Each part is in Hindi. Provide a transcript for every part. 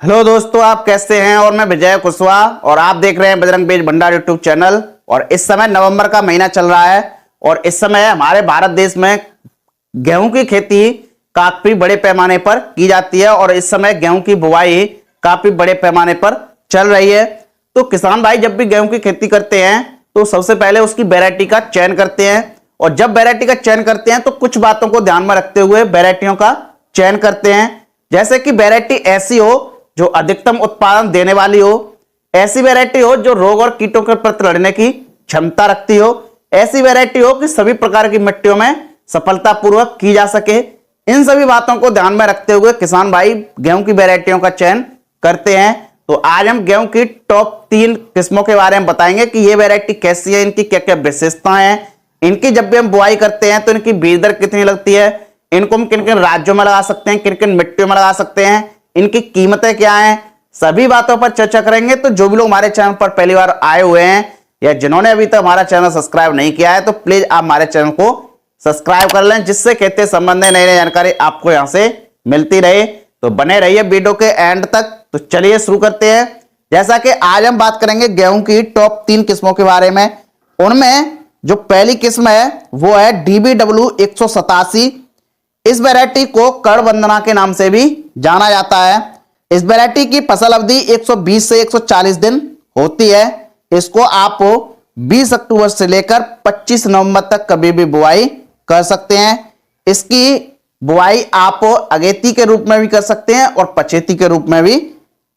हेलो दोस्तों, आप कैसे हैं। और मैं विजय कुशवाहा और आप देख रहे हैं बजरंग बीज भंडार यूट्यूब चैनल। और इस समय नवंबर का महीना चल रहा है और इस समय हमारे भारत देश में गेहूं की खेती काफी बड़े पैमाने पर की जाती है और इस समय गेहूं की बुवाई काफी बड़े पैमाने पर चल रही है। तो किसान भाई जब भी गेहूं की खेती करते हैं तो सबसे पहले उसकी वैरायटी का चयन करते हैं और जब वैरायटी का चयन करते हैं तो कुछ बातों को ध्यान में रखते हुए वैरायटियों का चयन करते हैं। जैसे कि वैरायटी ऐसी हो जो अधिकतम उत्पादन देने वाली हो, ऐसी वैरायटी हो जो रोग और कीटों के प्रति लड़ने की क्षमता रखती हो, ऐसी वैरायटी हो कि सभी प्रकार की मिट्टियों में सफलतापूर्वक की जा सके। इन सभी बातों को ध्यान में रखते हुए किसान भाई गेहूं की वैरायटियों का चयन करते हैं। तो आज हम गेहूं की टॉप 3 किस्मों के बारे में बताएंगे कि ये वैरायटी कैसी है, इनकी क्या क्या विशेषताएं हैं, इनकी जब भी हम बुआई करते हैं तो इनकी बीज दर कितनी लगती है, इनको हम किन किन राज्यों में लगा सकते हैं, किन किन मिट्टियों में लगा सकते हैं, इनकी कीमतें क्या हैं, सभी बातों पर चर्चा करेंगे। तो जो भी लोग हमारे चैनल पर पहली बार आए हुए हैं या जिन्होंने अभी तक हमारा चैनल सब्सक्राइब नहीं किया है तो प्लीज आप हमारे चैनल को सब्सक्राइब कर लें, जिससे खेती संबंधी नई नई जानकारी आपको यहां से मिलती रहे। तो बने रहिए वीडियो के एंड तक। तो चलिए शुरू करते हैं। जैसा कि आज हम बात करेंगे गेहूं की टॉप 3 किस्मों के बारे में। उनमें जो पहली किस्म है वो है DBW 187। इस वैरायटी को कड़ वंदना के नाम से भी जाना जाता है। इस वैरायटी की फसल अवधि 120 से 140 दिन होती है। इसको आप 20 अक्टूबर से लेकर 25 नवंबर तक कभी भी बुआई कर सकते हैं। इसकी बुआई आप अगेती के रूप में भी कर सकते हैं और पछेती के रूप में भी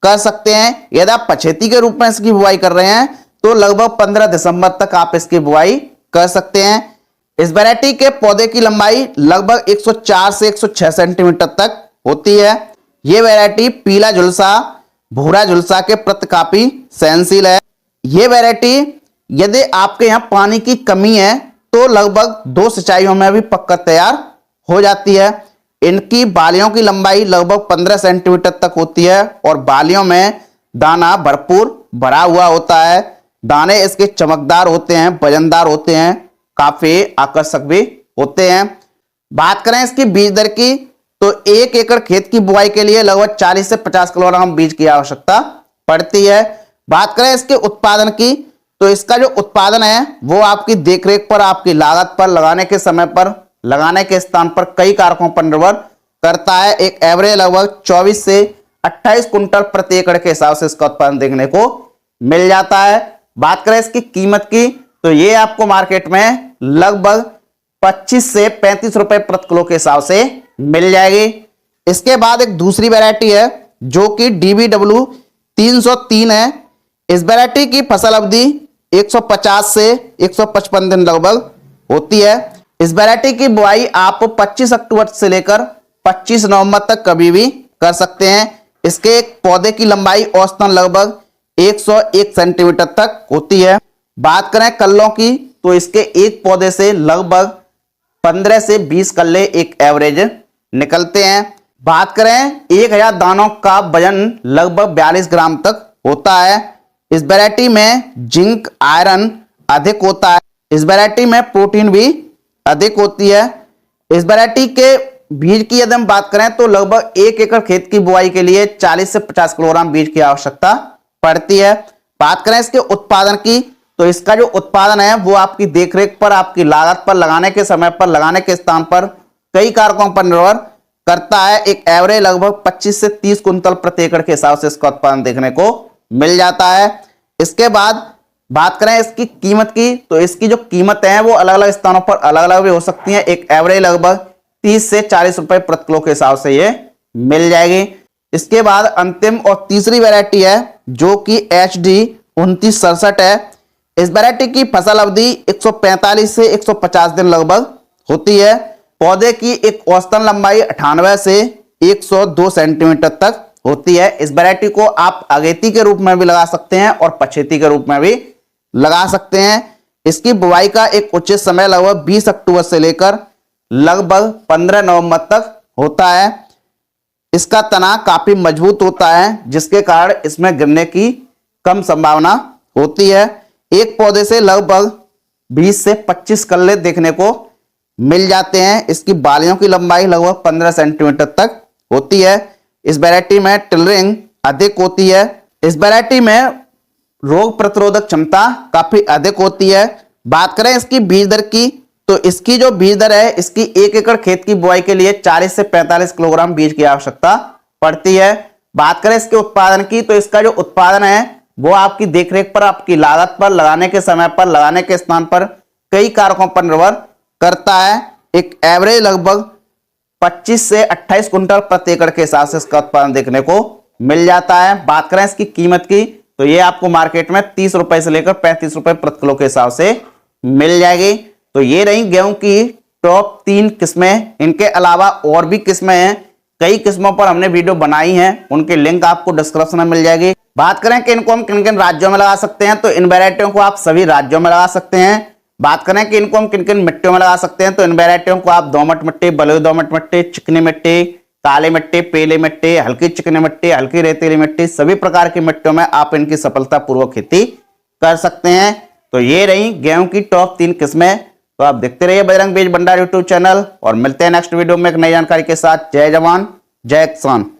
कर सकते हैं। यदि आप पछेती के रूप में इसकी बुआई कर रहे हैं तो लगभग 15 दिसंबर तक आप इसकी बुआई कर सकते हैं। इस वैरायटी के पौधे की लंबाई लगभग 104 से 106 सेंटीमीटर तक होती है। यह वैरायटी पीला झुलसा, भूरा झुलसा के प्रति काफी सहनशील है। यह वैरायटी यदि आपके यहां पानी की कमी है तो लगभग 2 सिंचाइयों में भी पककर तैयार हो जाती है। इनकी बालियों की लंबाई लगभग 15 सेंटीमीटर तक होती है और बालियों में दाना भरपूर भरा हुआ होता है। दाने इसके चमकदार होते हैं, वजनदार होते हैं, काफी आकर्षक भी होते हैं। बात करें इसकी बीज दर की तो 1 एकड़ खेत की बुआई के लिए लगभग 40 से 50 किलोग्राम बीज की आवश्यकता पड़ती है। बात करें इसके उत्पादन की तो इसका जो उत्पादन है वो आपकी देखरेख पर, आपकी लागत पर, लगाने के समय पर, लगाने के स्थान पर कई कारकों पर निर्भर करता है। एक एवरेज लगभग 24 से 28 कुंटल प्रति एकड़ के हिसाब से इसका उत्पादन देखने को मिल जाता है। बात करें इसकी कीमत की तो ये आपको मार्केट में लगभग 25 से 35 रुपए प्रति किलो के हिसाब से मिल जाएगी। इसके बाद एक दूसरी वैरायटी है जो कि DBW 303 है। इस वैरायटी की फसल अवधि 150 से 155 दिन लगभग होती है। इस वैरायटी की बुआई आप 25 अक्टूबर से लेकर 25 नवंबर तक कभी भी कर सकते हैं। इसके एक पौधे की लंबाई औसतन लगभग 101 सेंटीमीटर तक होती है। बात करें कल्लों की तो इसके एक पौधे से लगभग 15 से 20 कल्ले एक एवरेज निकलते हैं। बात करें 1000 दानों का वजन लगभग 42 ग्राम तक होता है। इस वैरायटी में जिंक, आयरन अधिक होता है। इस वैरायटी में प्रोटीन भी अधिक होती है। इस वैरायटी के बीज की यदि हम बात करें तो लगभग 1 एकड़ खेत की बुआई के लिए 40 से 50 किलोग्राम बीज की आवश्यकता पड़ती है। बात करें इसके उत्पादन की तो इसका जो उत्पादन है वो आपकी देखरेख पर, आपकी लागत पर, लगाने के समय पर, लगाने के स्थान पर कई कारकों पर निर्भर करता है। एक एवरेज लगभग 25 से 30 कुंतल प्रति एकड़ के हिसाब से इसका उत्पादन देखने को मिल जाता है। इसके बाद बात करें इसकी कीमत की तो इसकी जो कीमतें हैं वो अलग अलग स्थानों पर अलग अलग भी हो सकती हैं। एक एवरेज लगभग 30 से 40 रुपए प्रति किलो के हिसाब से ये मिल जाएगी। इसके बाद अंतिम और तीसरी वैरायटी है जो कि HD 2967 है। इस वैरायटी की फसल अवधि 145 से 150 दिन लगभग होती है। पौधे की एक औसतन लंबाई 98 से 102 सेंटीमीटर तक होती है। इस वैरायटी को आप अगेती के रूप में भी लगा सकते हैं और पछेती के रूप में भी लगा सकते हैं। इसकी बुआई का एक उचित समय लगभग 20 अक्टूबर से लेकर लगभग 15 नवंबर तक होता है। इसका तना काफी मजबूत होता है जिसके कारण इसमें गिरने की कम संभावना होती है। एक पौधे से लगभग 20 से 25 कल्ले देखने को मिल जाते हैं। इसकी बालियों की लंबाई लगभग 15 सेंटीमीटर तक होती है। इस वैरायटी में टिलरिंग अधिक होती है। इस वैरायटी में रोग प्रतिरोधक क्षमता काफी अधिक होती है। बात करें इसकी बीज दर की, तो इसकी जो बीज दर है, इसकी 1 एकड़ खेत की बुआई के लिए 40 से 45 किलोग्राम बीज की आवश्यकता पड़ती है। बात करें इसके उत्पादन की, तो इसका जो उत्पादन है वो आपकी देखरेख पर, आपकी लागत पर, लगाने के समय पर, लगाने के स्थान पर, कई कारकों पर निर्भर करता है। एक एवरेज लगभग 25 से 28 कुंटल प्रति एकड़ के हिसाब से इसका उत्पादन देखने को मिल जाता है। बात करें इसकी कीमत की, तो ये आपको मार्केट में 30 रुपए से लेकर 35 रुपए प्रति किलो के हिसाब से मिल जाएगी। तो ये रही गेहूं की टॉप 3 किस्में। इनके अलावा और भी किस्में हैं, कई किस्मों पर हमने वीडियो बनाई हैं, उनके लिंक आपको डिस्क्रिप्शन में मिल जाएगी। बात करें कि इनको हम किन किन राज्यों में लगा सकते हैं, तो इन वैरायटियों को आप सभी राज्यों में लगा सकते हैं। बात करें कि इनको हम किन किन मिट्टियों में लगा सकते हैं, तो इन वैरायटियों को आप दोमट मिट्टी, बलुई दोमट मिट्टी, चिकनी मिट्टी, काली मिट्टी, पीली मिट्टी, हल्की चिकनी मिट्टी, हल्की रेतीली मिट्टी, सभी प्रकार की मिट्टियों में आप इनकी सफलतापूर्वक खेती कर सकते हैं। तो ये रही गेहूं की टॉप 3 किस्में। तो आप देखते रहिए बजरंग बीज भंडार यूट्यूब चैनल और मिलते हैं नेक्स्ट वीडियो में एक नई जानकारी के साथ। जय जवान जय किसान।